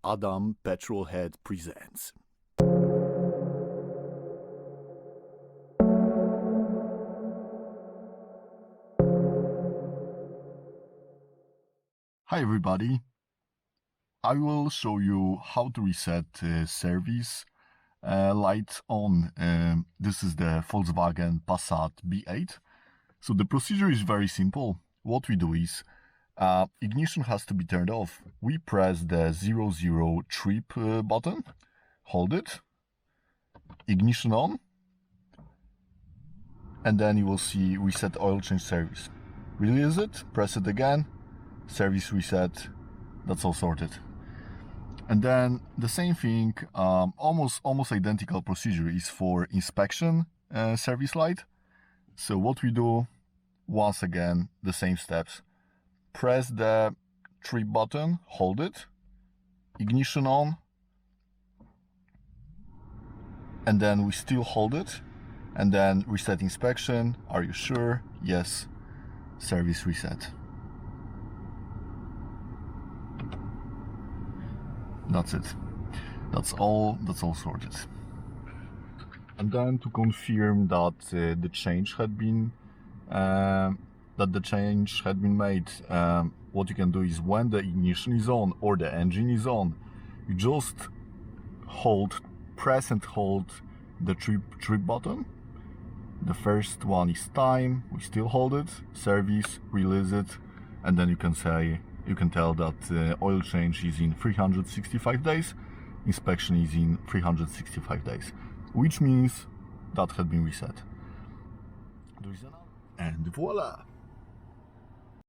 Adam Petrolhead presents. Hi everybody, I will show you how to reset service light on. This is the Volkswagen PASSAT B8. So the procedure is very simple. What we do is ignition has to be turned off. We press the 00 trip button, hold it, ignition on, and then you will see reset oil change service. Release it, press it again, service reset, that's all sorted. And then the same thing, almost identical procedure is for inspection service light. So what we do, once again, the same steps. Press the trip button, hold it, ignition on, and then we still hold it, and then reset inspection. Are you sure? Yes. Service reset. That's it. That's all sorted. And then to confirm that the change had been made, what you can do is when the ignition is on or the engine is on, you just press and hold the trip button. The first one is time, we still hold it, service, release it, and then you can tell that oil change is in 365 days, inspection is in 365 days, which means that had been reset. And voila!